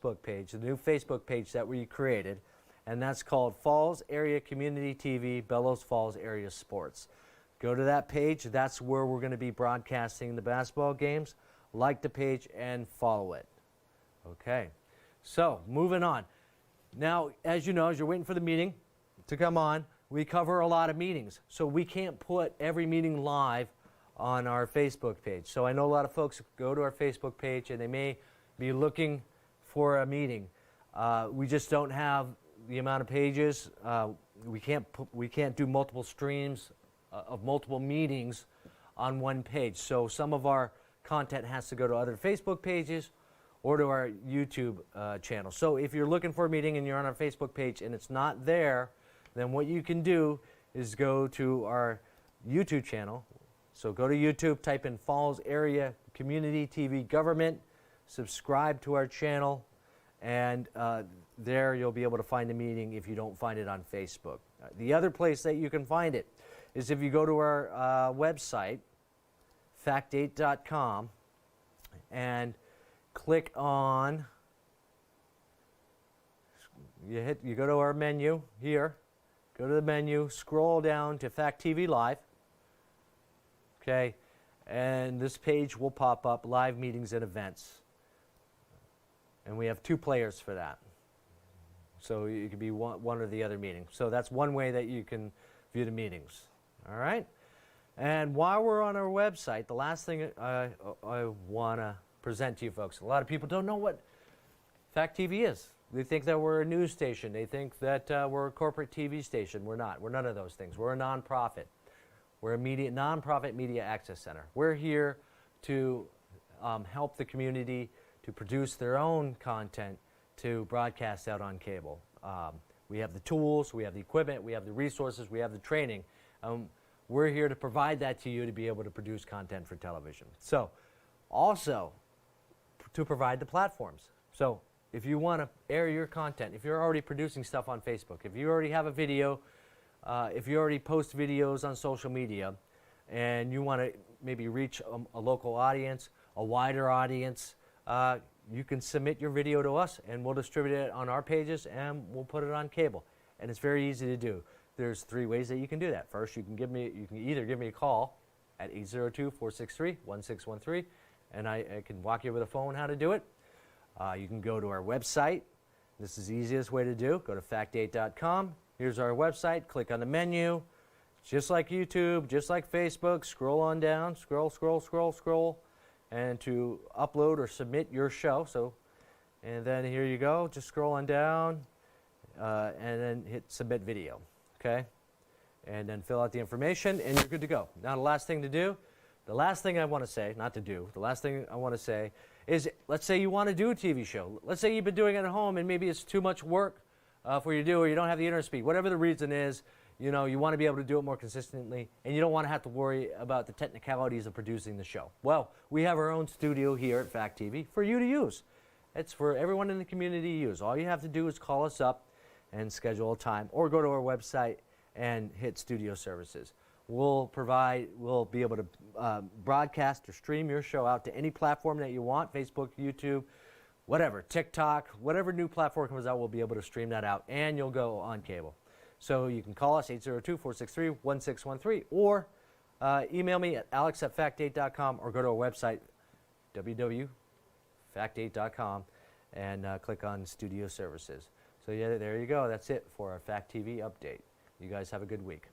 Facebook page, the new Facebook page that we created, and that's called Falls Area Community TV, Bellows Falls Area Sports. Go to that page. That's where we're going to be broadcasting the basketball games. Like the page and follow it. Okay, so moving on. Now, as you know, as you're waiting for the meeting to come on, we cover a lot of meetings, so we can't put every meeting live on our Facebook page. So I know a lot of folks go to our Facebook page and they may be looking for a meeting. We just don't have the amount of pages. We can't do multiple streams of multiple meetings on one page. So some of our content has to go to other Facebook pages or to our YouTube channel. So if you're looking for a meeting and you're on our Facebook page and it's not there, then what you can do is go to our YouTube channel. So go to YouTube, type in Falls Area Community TV Government, subscribe to our channel, and there you'll be able to find the meeting if you don't find it on Facebook. The other place that you can find it is if you go to our website, fact8.com, and click on, you go to our menu here, go to the menu, scroll down to Fact TV Live, okay, and this page will pop up, live meetings and events. And we have 2 players for that. So you could be one or the other meeting. So that's one way that you can view the meetings. All right? And while we're on our website, the last thing I want to present to you folks, a lot of people don't know what Fact TV is. They think that we're a news station. They think that we're a corporate TV station. We're not. We're none of those things. We're a nonprofit. We're a nonprofit media access center. We're here to help the community to produce their own content to broadcast out on cable. We have the tools, we have the equipment, we have the resources, we have the training. We're here to provide that to you to be able to produce content for television. So, also, to provide the platforms. So, if you want to air your content, if you're already producing stuff on Facebook, if you already have a video, if you already post videos on social media, and you want to maybe reach a local audience, a wider audience, you can submit your video to us and we'll distribute it on our pages and we'll put it on cable. And it's very easy to do. There's 3 ways that you can do that. First, you can either give me a call at 802-463-1613 and I can walk you over the phone how to do it. You can go to our website. This is the easiest way to do. Go to fact8.com. Here's our website. Click on the menu. Just like YouTube, just like Facebook, scroll on down, scroll, and to upload or submit your show. So, and then here you go. Just scroll on down, and then hit submit video. Okay, and then fill out the information, and you're good to go. Now, the last thing to do, the last thing I want to say, not to do, the last thing I want to say is, let's say you want to do a TV show. Let's say you've been doing it at home, and maybe it's too much work for you to do, or you don't have the internet speed. Whatever the reason is, you know, you want to be able to do it more consistently, and you don't want to have to worry about the technicalities of producing the show. Well, we have our own studio here at Fact TV for you to use. It's for everyone in the community to use. All you have to do is call us up and schedule a time, or go to our website and hit Studio Services. We'll be able to broadcast or stream your show out to any platform that you want, Facebook, YouTube, whatever, TikTok, whatever new platform comes out, we'll be able to stream that out, and you'll go on cable. So you can call us, 802-463-1613, or email me at alex@fact8.com, or go to our website, www.fact8.com, and click on Studio Services. So yeah, there you go. That's it for our Fact TV update. You guys have a good week.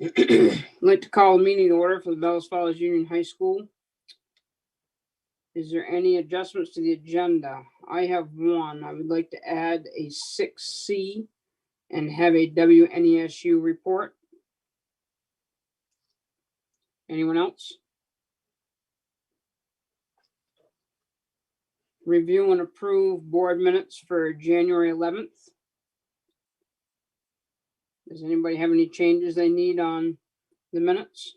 I'd like to call a meeting to order for the Bellas Falls Union High School. Is there any adjustments to the agenda? I have one. I would like to add a 6C and have a WNESU report. Anyone else? Review and approve board minutes for January 11th. Does anybody have any changes they need on the minutes?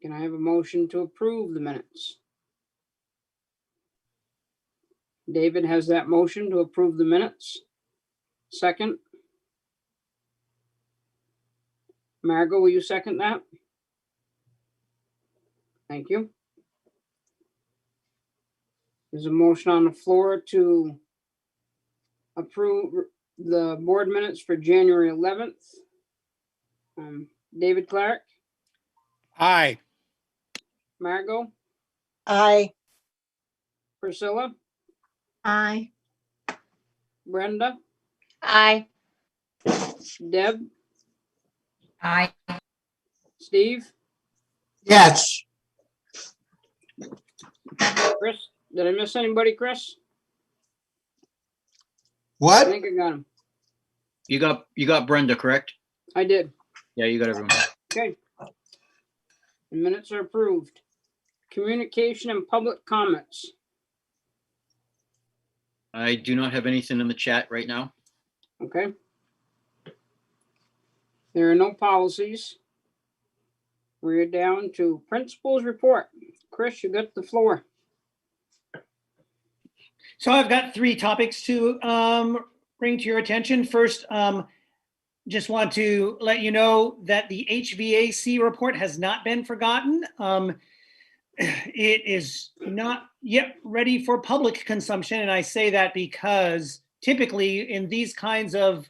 Can I have a motion to approve the minutes? David has that motion to approve the minutes. Second. Margot, will you second that? Thank you. There's a motion on the floor to approve the board minutes for January 11th. David Clark, Aye. Margot, Aye. Priscilla, Aye. Brenda, Aye. Deb, Aye. Steve, Yes. Chris. Did I miss anybody, Chris? I What? think I got him. You got Brenda, correct? I did. Yeah, you got everyone. Okay. The minutes are approved. Communication and public comments. I do not have anything in the chat right now. Okay. There are no policies. We're down to principals report. Chris, you got the floor. So I've got three topics to bring to your attention. First, just want to let you know that the HVAC report has not been forgotten. It is not yet ready for public consumption. And I say that because typically in these kinds of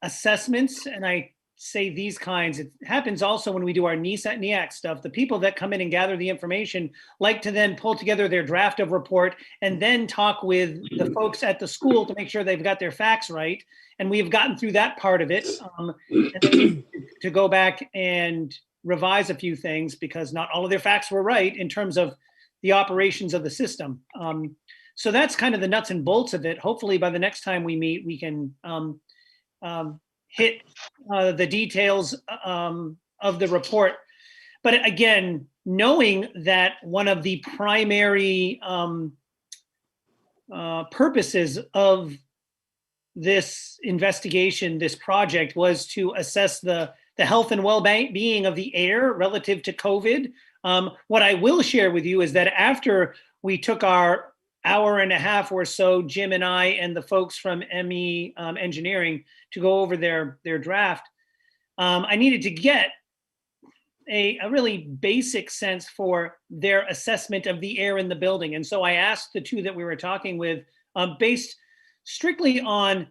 assessments, and I say these kinds, it happens also when we do our NEAC stuff. The people that come in and gather the information like to then pull together their draft of report and then talk with the folks at the school to make sure they've got their facts right. And we have gotten through that part of it, and then to go back and revise a few things because not all of their facts were right in terms of the operations of the system. So that's kind of the nuts and bolts of it. Hopefully by the next time we meet, we can hit the details of the report. But again, knowing that one of the primary purposes of this investigation, this project, was to assess the health and well-being of the air relative to COVID. What I will share with you is that after we took our hour and a half or so, Jim and I and the folks from ME Engineering to go over their draft, I needed to get a really basic sense for their assessment of the air in the building. And so I asked the two that we were talking with, based strictly on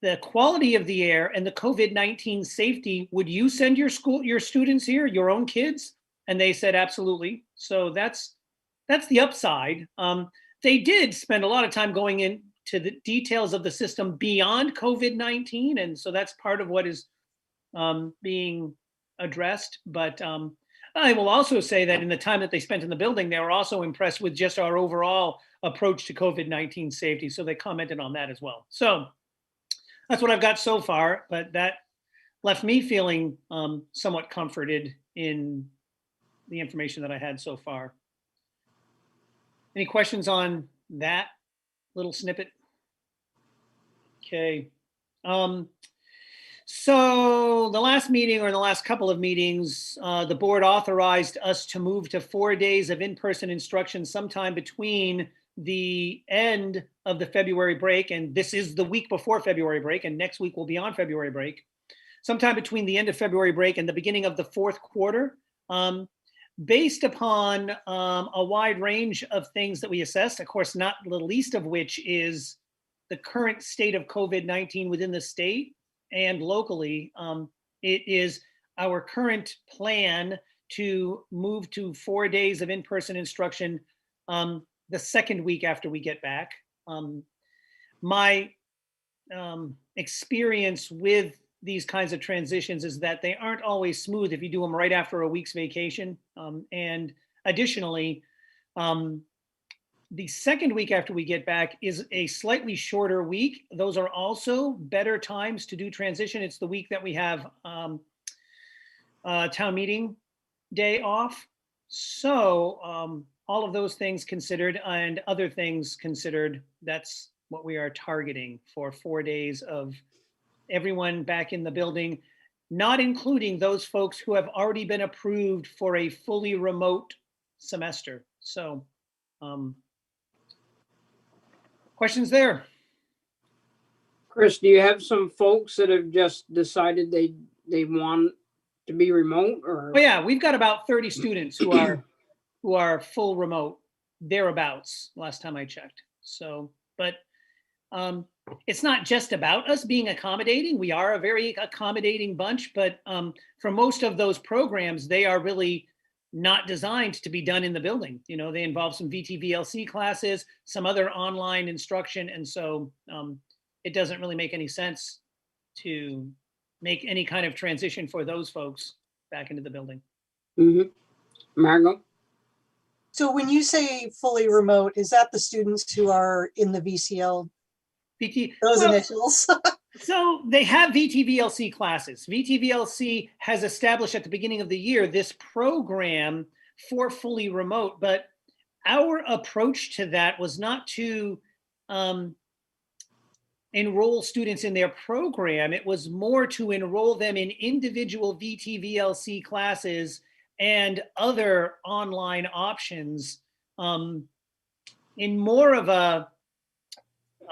the quality of the air and the COVID-19 safety, would you send your students here, your own kids? And they said, absolutely. So that's the upside. They did spend a lot of time going into the details of the system beyond COVID-19. And so that's part of what is being addressed. But I will also say that in the time that they spent in the building, they were also impressed with just our overall approach to COVID-19 safety. So they commented on that as well. So that's what I've got so far, but that left me feeling somewhat comforted in the information that I had so far. Any questions on that little snippet? Okay. So the last meeting, or the last couple of meetings, the board authorized us to move to 4 days of in-person instruction sometime between the end of the February break, and this is the week before February break, and next week will be on February break. Sometime between the end of February break and the beginning of the fourth quarter, based upon a wide range of things that we assessed, of course, not the least of which is the current state of COVID-19 within the state and locally. It is our current plan to move to 4 days of in-person instruction the second week after we get back. My experience with these kinds of transitions is that they aren't always smooth if you do them right after a week's vacation. And additionally, the second week after we get back is a slightly shorter week. Those are also better times to do transition. It's the week that we have town meeting day off. So all of those things considered and other things considered, that's what we are targeting for 4 days of everyone back in the building, not including those folks who have already been approved for a fully remote semester. So questions there? Chris, do you have some folks that have just decided they want to be remote, or? Oh yeah, we've got about 30 students who are full remote, thereabouts, last time I checked. So, but it's not just about us being accommodating. We are a very accommodating bunch, but for most of those programs, they are really not designed to be done in the building. You know, they involve some VTVLC classes, some other online instruction. And so it doesn't really make any sense to make any kind of transition for those folks back into the building. Mm-hmm. Margot? So when you say fully remote, is that the students who are in the VCL, those Well, initials? so they have VTVLC classes. VTVLC has established at the beginning of the year this program for fully remote, but our approach to that was not to enroll students in their program. It was more to enroll them in individual VTVLC classes and other online options in more of a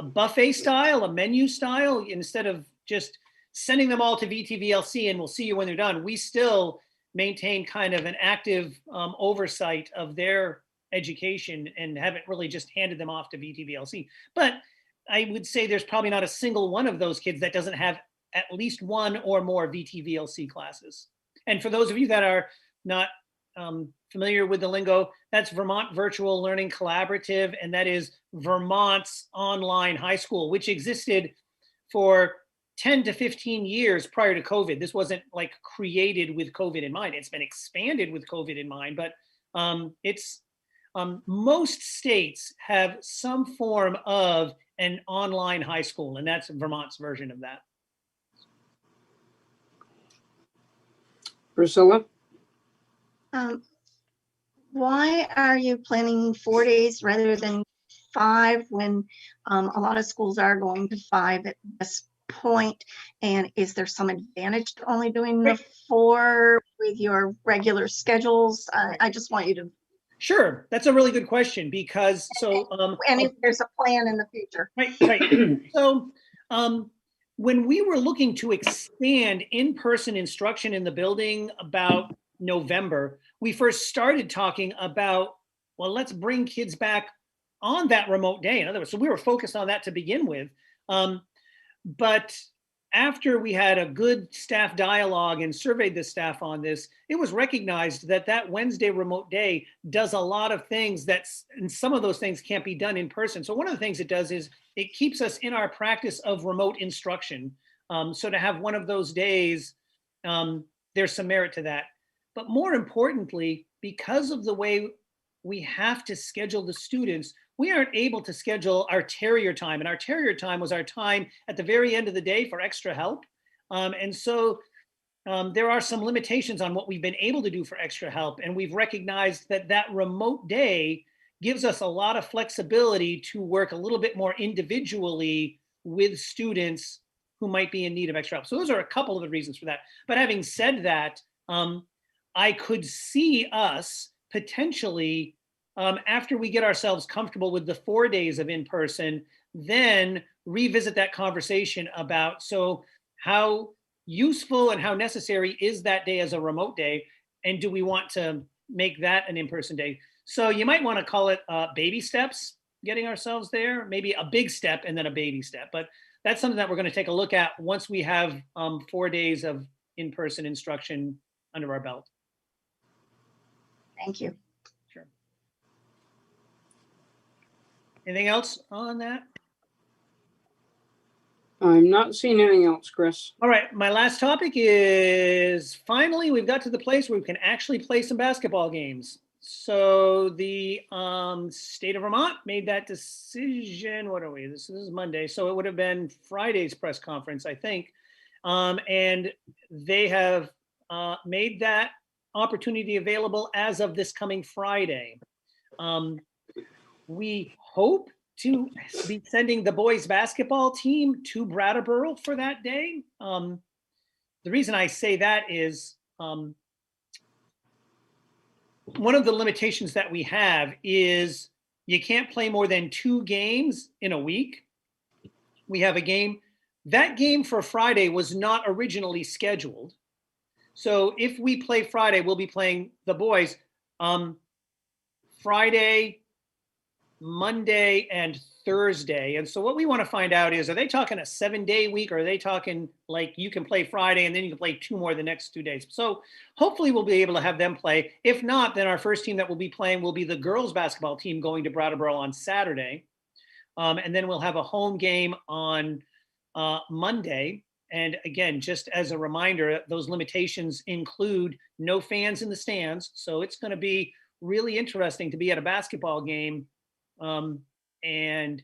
buffet style, a menu style, instead of just sending them all to VTVLC and we'll see you when they're done. We still maintain kind of an active oversight of their education and haven't really just handed them off to VTVLC. But I would say there's probably not a single one of those kids that doesn't have at least one or more VTVLC classes. And for those of you that are not familiar with the lingo, that's Vermont Virtual Learning Collaborative, and that is Vermont's online high school, which existed for 10 to 15 years prior to COVID. This wasn't like created with COVID in mind. It's been expanded with COVID in mind, but most states have some form of an online high school, and that's Vermont's version of that. Priscilla? Why are you planning 4 days rather than 5 when a lot of schools are going to 5 at this point? And is there some advantage to only doing the 4 with your regular schedules? I just want you to. Sure, that's a really good question because and if there's a plan in the future. Right. So when we were looking to expand in-person instruction in the building about November, we first started talking about, well, let's bring kids back on that remote day. In other words, so we were focused on that to begin with. But after we had a good staff dialogue and surveyed the staff on this, it was recognized that that Wednesday remote day does a lot of things and some of those things can't be done in person. So one of the things it does is it keeps us in our practice of remote instruction. So to have one of those days, there's some merit to that. But more importantly, because of the way we have to schedule the students, we aren't able to schedule our Terrier time. And our Terrier time was our time at the very end of the day for extra help. And so there are some limitations on what we've been able to do for extra help. And we've recognized that that remote day gives us a lot of flexibility to work a little bit more individually with students who might be in need of extra help. So those are a couple of the reasons for that. But having said that, I could see us potentially, after we get ourselves comfortable with the 4 days of in-person, then revisit that conversation about, so how useful and how necessary is that day as a remote day? And do we want to make that an in-person day? So you might want to call it baby steps, getting ourselves there, maybe a big step and then a baby step. But that's something that we're going to take a look at once we have 4 days of in-person instruction under our belt. Thank you. Sure. Anything else on that? I'm not seeing anything else, Chris. All right, my last topic is finally we've got to the place where we can actually play some basketball games. So the state of Vermont made that decision. What are we? This is Monday, so it would have been Friday's press conference, I think. And they have made that opportunity available as of this coming Friday. We hope to be sending the boys basketball team to Brattleboro for that day. The reason I say that is one of the limitations that we have is you can't play more than 2 games in a week. We have a game. That game for Friday was not originally scheduled. So if we play Friday, we'll be playing the boys Friday, Monday, and Thursday. And so what we want to find out is, are they talking a 7-day week, or are they talking like you can play Friday and then you can play 2 more the next 2 days? So hopefully we'll be able to have them play. If not, then our first team that will be playing will be the girls basketball team going to Brattleboro on Saturday. And then we'll have a home game on Monday. And again, just as a reminder, those limitations include no fans in the stands. So it's going to be really interesting to be at a basketball game and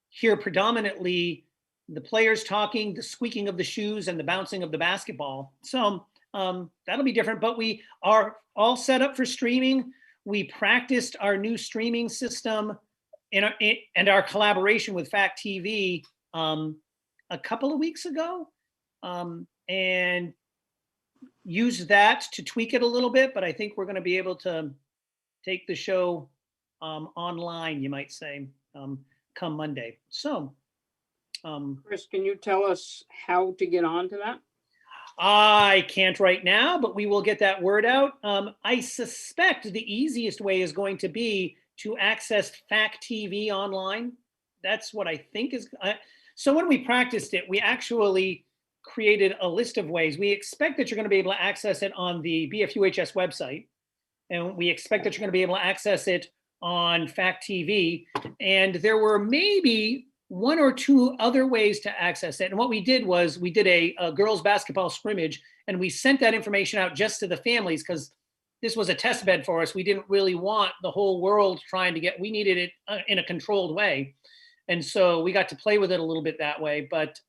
hear predominantly the players talking, the squeaking of the shoes, and the bouncing of the basketball. So that'll be different, but we are all set up for streaming. We practiced our new streaming system and our collaboration with Fact TV a couple of weeks ago, and used that to tweak it a little bit, but I think we're going to be able to take the show online, you might say, come Monday. So, Chris, can you tell us how to get on to that? I can't right now, but we will get that word out. I suspect the easiest way is going to be to access Fact TV online. That's what I think is. So when we practiced it, we actually created a list of ways. We expect that you're going to be able to access it on the BFHUS website, and we expect that you're going to be able to access it on Fact TV. And there were maybe 1 or 2 other ways to access it. And what we did was we did a girls basketball scrimmage, and we sent that information out just to the families because this was a test bed for us. We didn't really want the whole world trying to we needed it in a controlled way. And so we got to play with it a little bit that way, but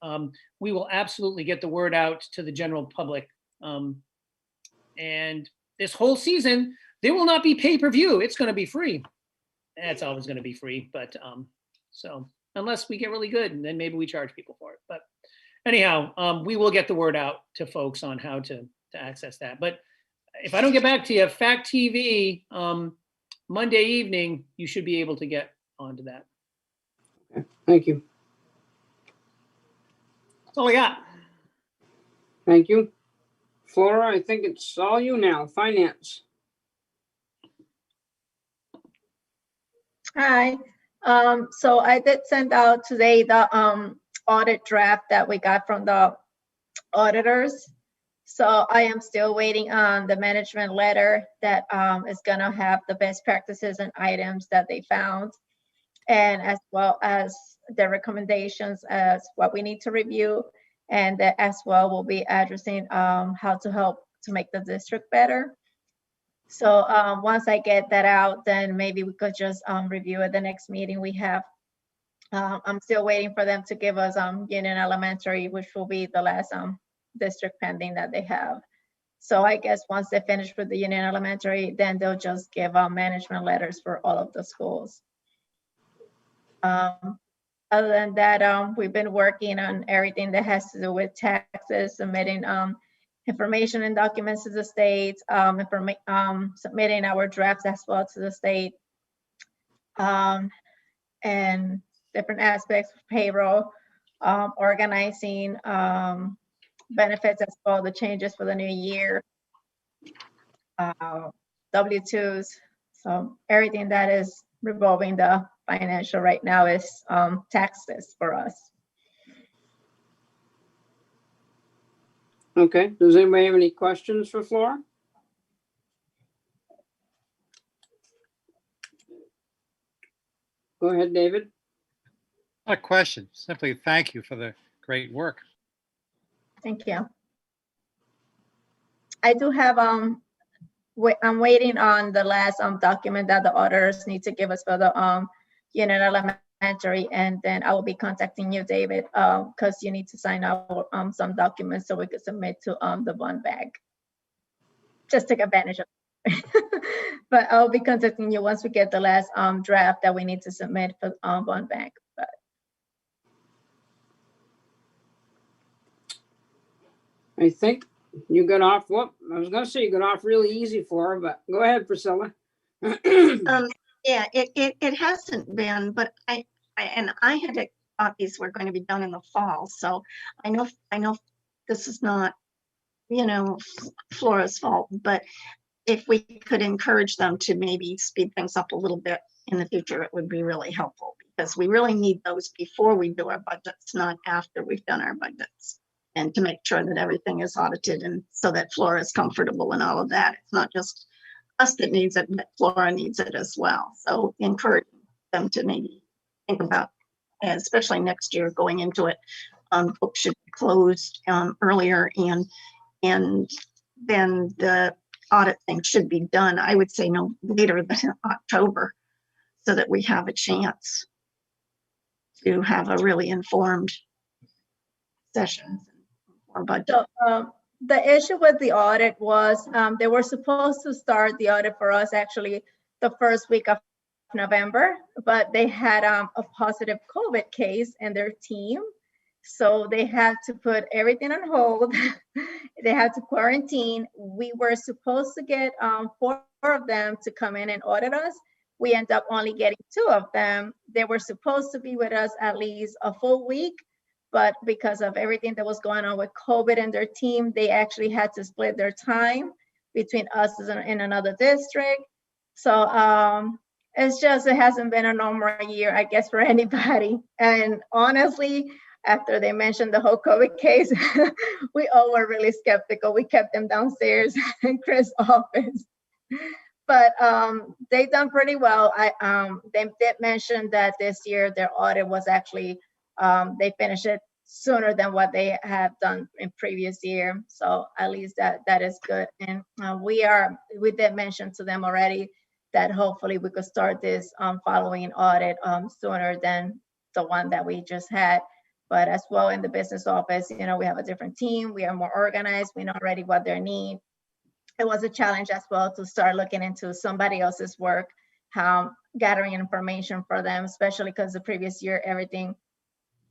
we will absolutely get the word out to the general public. And this whole season, there will not be pay-per-view. It's going to be free. It's always going to be free, but so unless we get really good, and then maybe we charge people for it. But anyhow, we will get the word out to folks on how to access that. But if I don't get back to you, Fact TV, Monday evening, you should be able to get onto that. Okay, thank you. That's all I got. Thank you. Flora, I think it's all you now. Finance. Hi. So I did send out today the audit draft that we got from the auditors. So I am still waiting on the management letter that is gonna have the best practices and items that they found, and as well as the recommendations as what we need to review. And that as well will be addressing how to help to make the district better. So once I get that out, then maybe we could just review at the next meeting we have. I'm still waiting for them to give us Union Elementary, which will be the last district pending that they have. So I guess once they finish with the Union Elementary, then they'll just give management letters for all of the schools. Other than that, we've been working on everything that has to do with taxes, submitting information and documents to the state, submitting our drafts as well to the state, and different aspects of payroll, organizing benefits as well, the changes for the new year, W-2s. So everything that is revolving the financial right now is taxes for us. Okay, does anybody have any questions for Flora? Go ahead, David. Not a question, simply thank you for the Great work. Thank you. I do have, I'm waiting on the last document that the auditors need to give us for the Union Elementary, and then I will be contacting you, David, because you need to sign out some documents so we can submit to the bond bank. Just take advantage of it. But I'll be contacting you once we get the last draft that we need to submit for bond bank. But I think you got off, whoop, I was gonna say you got off really easy for her, but go ahead, Priscilla. Yeah, it hasn't been, but I had thought these were going to be done in the fall, so I know this is not, Flora's fault, but if we could encourage them to maybe speed things up a little bit in the future, it would be really helpful, because we really need those before we do our budgets, not after we've done our budgets. And to make sure that everything is audited and so that Flora is comfortable and all of that. It's not just us that needs it, but Flora needs it as well. So encourage them to maybe think about, and especially next year going into it, books should be closed earlier, and then the audit thing should be done, I would say no later than October, so that we have a chance to have a really informed session or budget. so the issue with the audit was they were supposed to start the audit for us actually the first week of November, but they had a positive COVID case in their team. So they had to put everything on hold. They had to quarantine. We were supposed to get 4 of them to come in and audit us. We end up only getting 2 of them. They were supposed to be with us at least a full week, but because of everything that was going on with COVID and their team, they actually had to split their time between us in another district. So it's just, it hasn't been a normal year, I guess, for anybody. And honestly, after they mentioned the whole COVID case, we all were really skeptical. We kept them downstairs in Chris' office. But they've done pretty well. They did mention that this year their audit was actually, they finished it sooner than what they have done in previous year. So at least that is good. And we did mention to them already that hopefully we could start this following audit sooner than the one that we just had. But as well in the business office, we have a different team. We are more organized. We know already what their need. It was a challenge as well to start looking into somebody else's work, gathering information for them, especially because the previous year, everything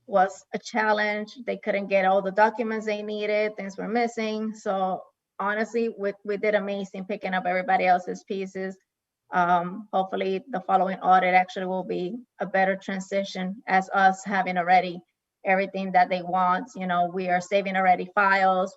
was a challenge. They couldn't get all the documents they needed. Things were missing. So honestly, we did amazing picking up everybody else's pieces. Hopefully the following audit actually will be a better transition as us having already everything that they want. We are saving already files.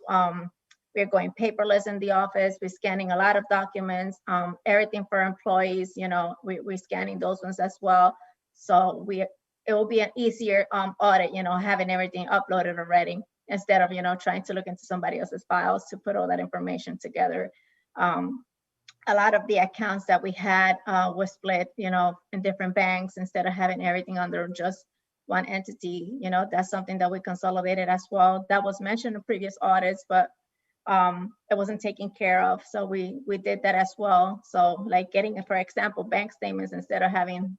We're going paperless in the office. We're scanning a lot of documents, everything for employees, we're scanning those ones as well. So it will be an easier audit, having everything uploaded already instead of, trying to look into somebody else's files to put all that information together. A lot of the accounts that we had were split, in different banks instead of having everything under just one entity. That's something that we consolidated as well. That was mentioned in previous audits, but it wasn't taken care of. So we did that as well. So like getting, for example, bank statements, instead of having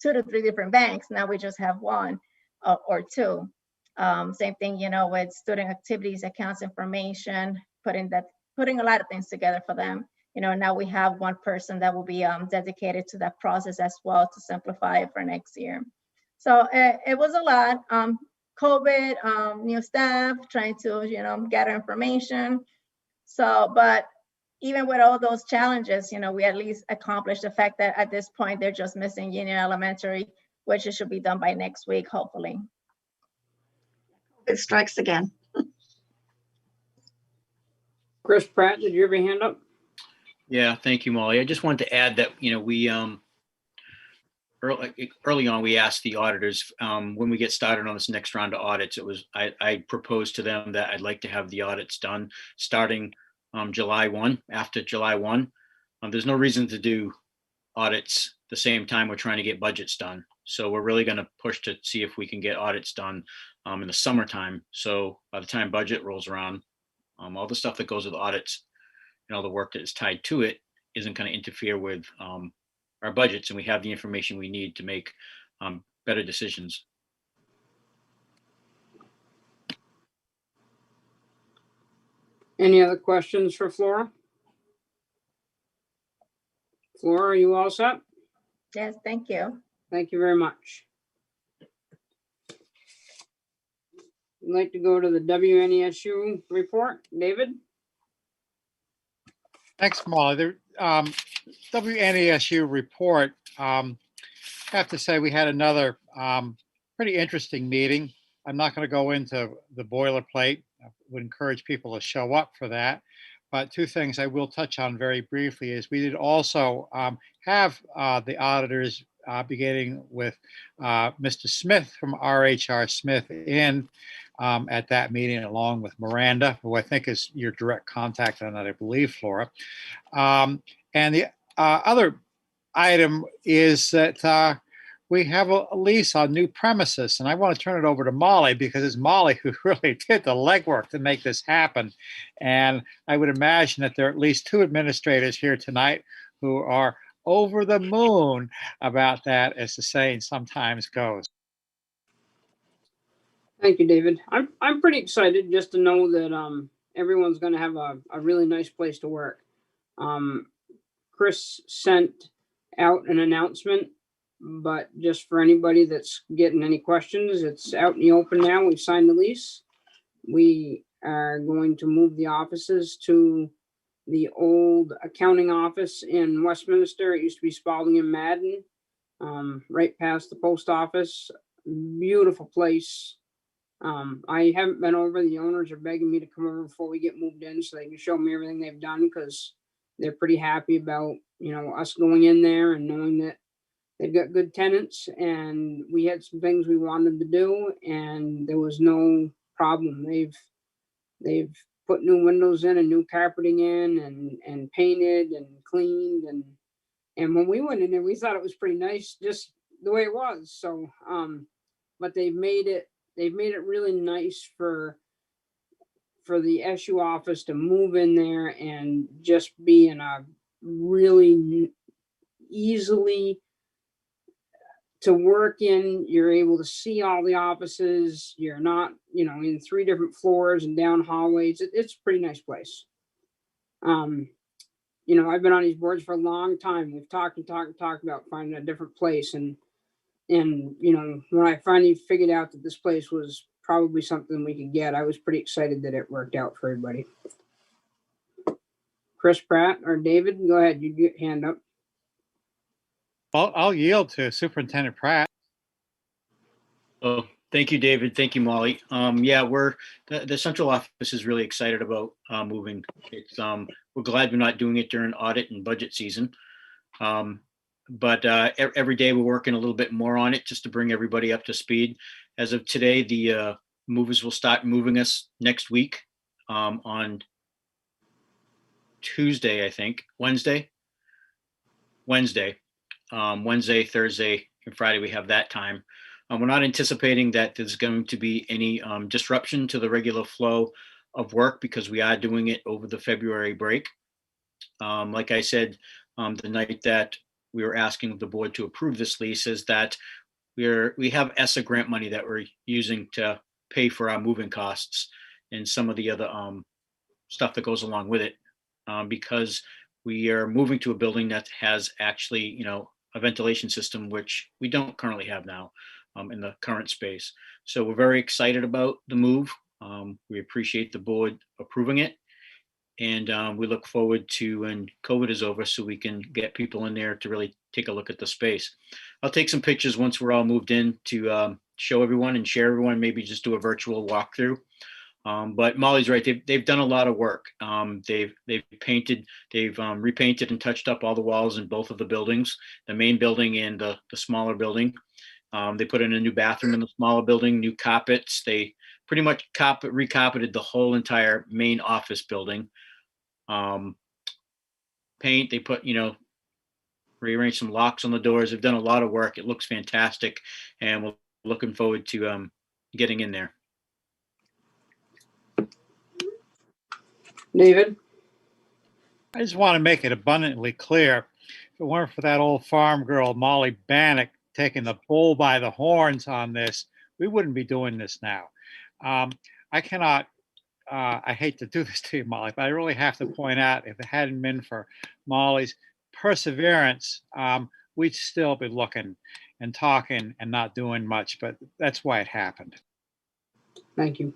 2 to 3 different banks, now we just have 1 or 2. Same thing, with student activities, accounts information, putting a lot of things together for them. Now we have 1 person that will be dedicated to that process as well to simplify it for next year. So it was a lot. COVID, new staff, trying to, gather information. So, but even with all those challenges, we at least accomplished the fact that at this point, they're just missing Union Elementary, which it should be done by next week, hopefully. It strikes again. Chris Pratt, did you have your hand up? Yeah, thank you, Molly. I just wanted to add that, we early on, we asked the auditors, when we get started on this next round of audits, I proposed to them that I'd like to have the audits done starting July 1, after July 1. There's no reason to do audits the same time we're trying to get budgets done. So we're really going to push to see if we can get audits done in the summertime. So by the time budget rolls around, all the stuff that goes with audits and all the work that is tied to it isn't going to interfere with our budgets, and we have the information we need to make better decisions. Any other questions for Flora? Flora, are you all set? Yes, thank you. Thank you very much. I'd like to go to the WNESU report. David? Thanks, Molly. The WNESU report, have to say we had another pretty interesting meeting. I'm not going to go into the boilerplate. I would encourage people to show up for that. But two things I will touch on very briefly is we did also have the auditors beginning with Mr. Smith from RHR Smith in at that meeting, along with Miranda, who I think is your direct contact on that, I believe, Flora. And the other item is that we have a lease on new premises, and I want to turn it over to Molly because it's Molly who really did the legwork to make this happen. And I would imagine that there are at least two administrators here tonight who are over the moon about that, as the saying sometimes goes. Thank you, David. I'm pretty excited just to know that everyone's going to have a really nice place to work. Chris sent out an announcement, but just for anybody that's getting any questions, it's out in the open now. We've signed the lease. We are going to move the offices to the old accounting office in Westminster. It used to be Spalding and Madden, right past the post office. Beautiful place. I haven't been over. The owners are begging me to come over before we get moved in so they can show me everything they've done, because they're pretty happy about, us going in there and knowing that they've got good tenants, and we had some things we wanted to do and there was no problem. They've put new windows in and new carpeting in and painted and cleaned, and when we went in there, we thought it was pretty nice just the way it was. So, but they've made it really nice for the SU office to move in there and just be in a really easily to work in. You're able to see all the offices. You're not, in 3 different floors and down hallways. It's a pretty nice place. I've been on these boards for a long time. We've talked about finding a different place. And when I finally figured out that this place was probably something we could get, I was pretty excited that it worked out for everybody. Chris Pratt or David, go ahead. You get hand up. I'll yield to Superintendent Pratt. Oh, thank you, David. Thank you, Molly. Yeah, the central office is really excited about moving. It's we're glad we're not doing it during audit and budget season. But every day we're working a little bit more on it just to bring everybody up to speed. As of today, the movers will start moving us next week on Tuesday, I think. Wednesday, Thursday, and Friday, we have that time. We're not anticipating that there's going to be any disruption to the regular flow of work because we are doing it over the February break. Like I said, the night that we were asking the board to approve this lease is that we have ESSA grant money that we're using to pay for our moving costs and some of the other stuff that goes along with it, because we are moving to a building that has actually, a ventilation system, which we don't currently have now in the current space. So we're very excited about the move. We appreciate the board approving it. And we look forward to when COVID is over so we can get people in there to really take a look at the space. I'll take some pictures once we're all moved in to show everyone and share everyone, maybe just do a virtual walkthrough. But Molly's right. They've done a lot of work. They've painted, they've repainted and touched up all the walls in both of the buildings, the main building and the smaller building. They put in a new bathroom in the smaller building, new carpets. They pretty much recarpeted the whole entire main office building. Paint, they put, rearranged some locks on the doors. They've done a lot of work. It looks fantastic, and we're looking forward to getting in there. David? I just want to make it abundantly clear, if it weren't for that old farm girl, Molly Bannock, taking the bull by the horns on this, we wouldn't be doing this now. I cannot, I hate to do this to you, Molly, but I really have to point out, if it hadn't been for Molly's perseverance, we'd still be looking and talking and not doing much, but that's why it happened. Thank you.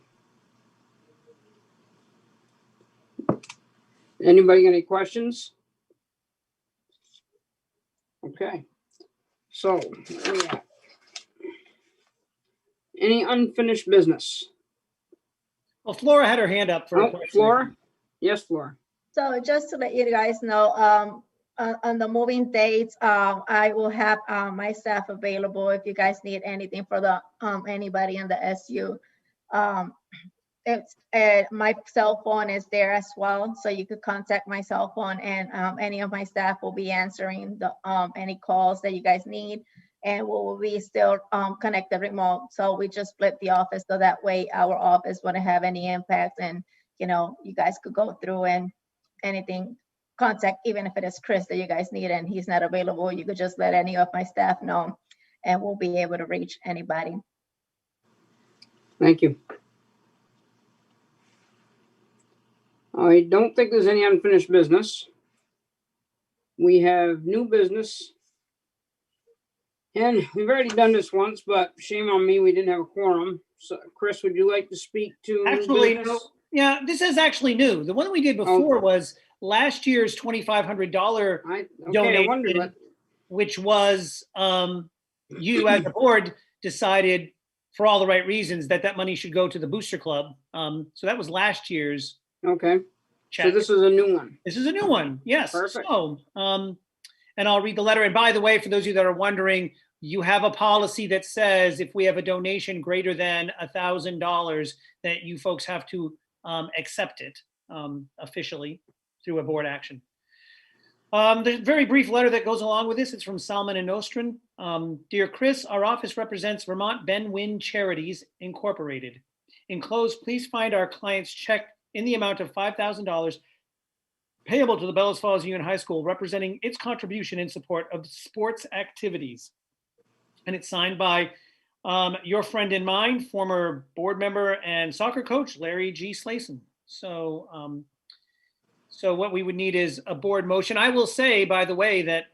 Anybody got any questions? Okay. So, where we at? Any unfinished business? Well, Flora had her hand up for a Oh, question. Flora? Yes, Flora. So just to let you guys know, on the moving dates, I will have my staff available if you guys need anything for the anybody in the SU. It's my cell phone is there as well, so you could contact my cell phone, and any of my staff will be answering the any calls that you guys need, and we will be still connected remote. So we just split the office so that way our office wouldn't have any impact, and you know, you guys could go through and anything contact, even if it is Chris that you guys need and he's not available, you could just let any of my staff know, and we'll be able to reach anybody. Thank you. I don't think there's any unfinished business. We have new business. And we've already done this once, but shame on me, we didn't have a quorum. So Chris, would you like to speak to new Actually, business? no, yeah, this is actually new. The one we did before was last year's $2,500 I wondered donation, what, which was you as a board decided for all the right reasons that that money should go to the Booster Club. So that was last year's okay, check. so this is a new one. This is a new one, yes. Perfect. So, and I'll read the letter. And by the way, for those of you that are wondering, you have a policy that says if we have a donation greater than $1,000, that you folks have to accept it officially through a board action. There's a very brief letter that goes along with this. It's from Salman and Nostrin. Dear Chris, our office represents Vermont Ben Wynn Charities Incorporated. Enclosed, please find our client's check in the amount of $5,000 payable to the Bellows Falls Union High School, representing its contribution in support of sports activities. And it's signed by your friend and mine, former board member and soccer coach, Larry G. Slayson. So, so what we would need is a board motion. I will say, by the way, that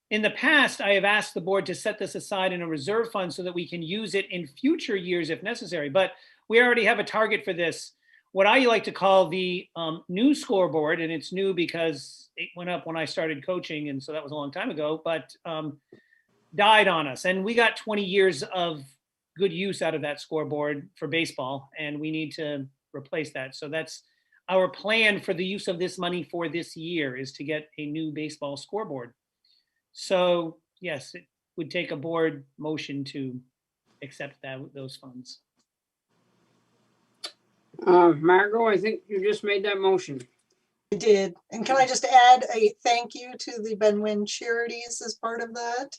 in the past, I have asked the board to set this aside in a reserve fund so that we can use it in future years if necessary. But we already have a target for this, what I like to call the new scoreboard. And it's new because it went up when I started coaching. And so that was a long time ago, but died on us. And we got 20 years of good use out of that scoreboard for baseball. And we need to replace that. So that's our plan for the use of this money for this year, is to get a new baseball scoreboard. So yes, it would take a board motion to accept those funds. Margot, I think you just made that motion. I did. And can I just add a thank you to the Ben Wynn Charities as part of that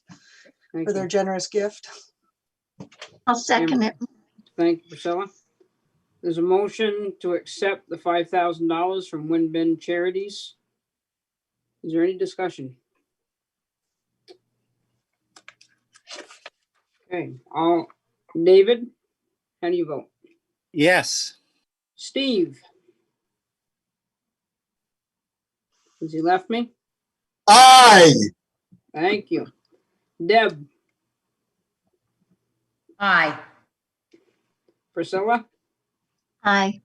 Thank for their you. generous gift? I'll second it. Thank you, Priscilla. There's a motion to accept the $5,000 from Win Bin Charities. Is there any discussion? Okay, David, how do you vote? Yes. Steve? Has he left me? Aye. Thank you. Deb? Aye. Priscilla? Aye.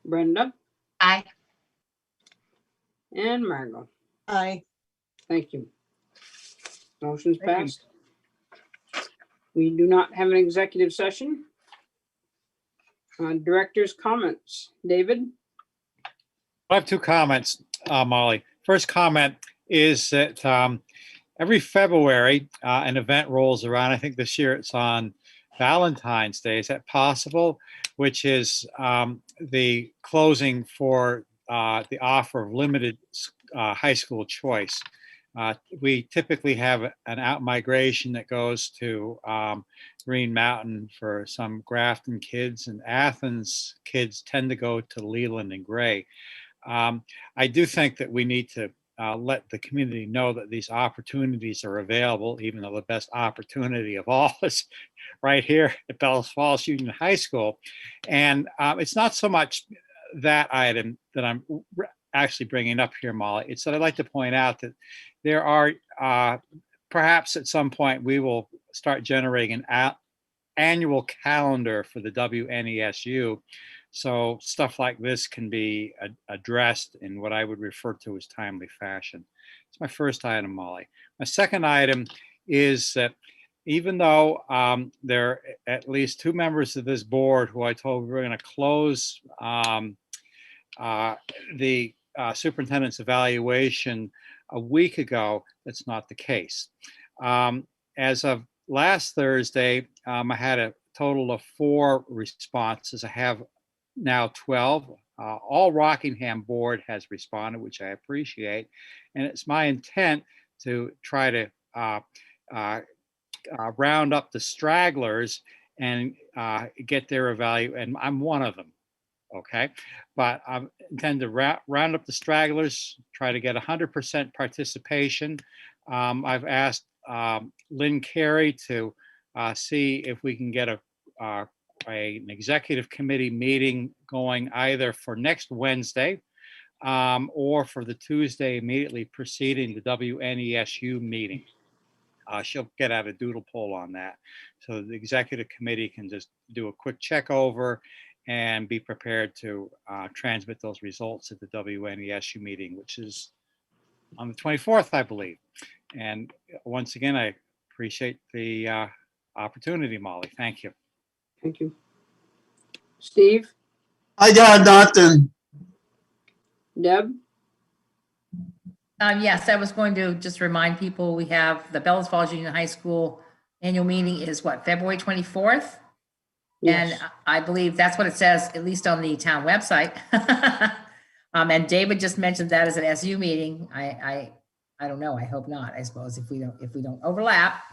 Brenda? Aye. And Margot? Aye. Thank you. Motion's Thank you. passed. We do not have an executive session. Director's comments. David? I have two comments, Molly. First comment is that every February, an event rolls around. I think this year it's on Valentine's Day. Is that possible? Which is the closing for the offer of limited high school choice. We typically have an out migration that goes to Green Mountain for some Grafton kids, and Athens kids tend to go to Leland and Gray. I do think that we need to let the community know that these opportunities are available, even though the best opportunity of all is right here at Bellows Falls Union High School. And it's not so much that item that I'm actually bringing up here, Molly. It's that I'd like to point out that there are, perhaps at some point, we will start generating an annual calendar for the WNESU. So stuff like this can be addressed in what I would refer to as timely fashion. It's my first item, Molly. My second item is that even though there are at least 2 members of this board who I told we were going to close the superintendent's evaluation a week ago, that's not the case. As of last Thursday, I had a total of 4 responses. I have now 12. All Rockingham board has responded, which I appreciate. And it's my intent to try to round up the stragglers and get their evaluation. And I'm one of them. Okay, but I intend to round up the stragglers, try to get 100% participation. I've asked Lynn Carey to see if we can get an executive committee meeting going either for next Wednesday or for the Tuesday immediately preceding the WNESU meeting. She'll get out a doodle poll on that. So the executive committee can just do a quick check over and be prepared to transmit those results at the WNESU meeting, which is on the 24th, I believe. And once again, I appreciate the opportunity, Molly. Thank you. Thank you. Steve, I got nothing. Deb, Yes, I was going to just remind people, we have the Bellows Falls Union High School annual meeting is what, February 24th? yes. And I believe that's what it says, at least on the town website. And David just mentioned that as an SU meeting. I don't know. I hope not. I suppose if we don't overlap.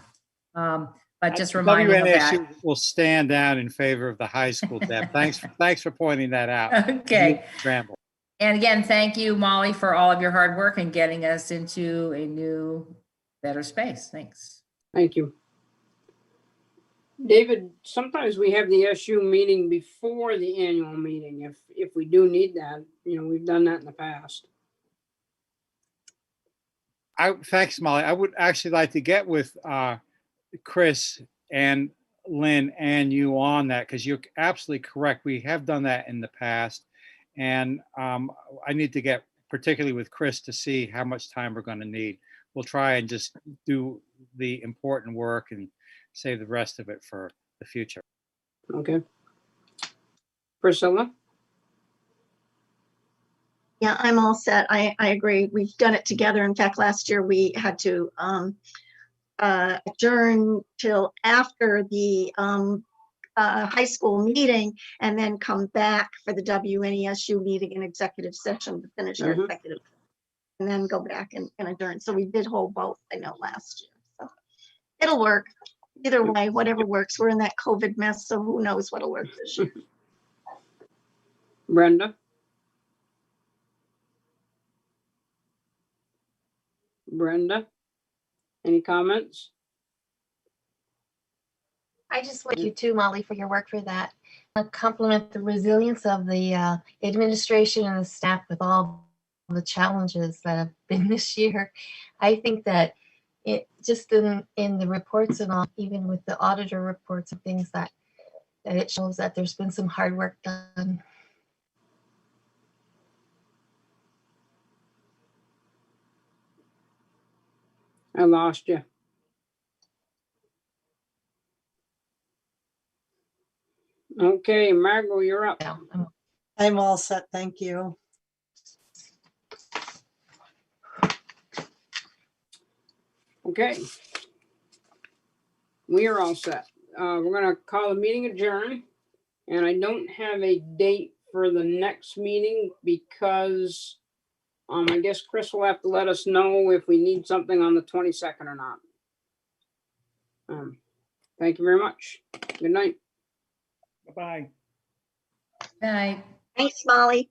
But just reminding of that. WNSU will stand down in favor of the high school, Deb. Thanks for pointing that out. Okay. Scramble. And again, thank you, Molly, for all of your hard work and getting us into a new, better space. Thanks. Thank you. David, sometimes we have the SU meeting before the annual meeting. If we do need that, we've done that in the past. Thanks, Molly. I would actually like to get with Chris and Lynn and you on that, because you're absolutely correct. We have done that in the past. And I need to get particularly with Chris to see how much time we're going to need. We'll try and just do the important work and save the rest of it for the future. Okay. Priscilla? Yeah, I'm all set. I agree. We've done it together. In fact, last year we had to adjourn till after the high school meeting and then come back for the WNESU meeting in executive session to finish our executive and then go back and adjourn. So we did hold both, I know, last year. So it'll work. Either way, whatever works. We're in that COVID mess, so who knows what'll work this year. Brenda? Brenda, any comments? I just like you too, Molly, for your work for that. I compliment the resilience of the administration and the staff with all the challenges that have been this year. I think that it just in the reports and all, even with the auditor reports and things that it shows that there's been some hard work done. I lost you. Okay, Margot, you're up. Yeah, I'm all set. Thank you. Okay. We are all set. We're going to call the meeting adjourned. And I don't have a date for the next meeting because I guess Chris will have to let us know if we need something on the 22nd or not. Thank you very much. Good night. Bye-bye. Good night. Thanks, Molly.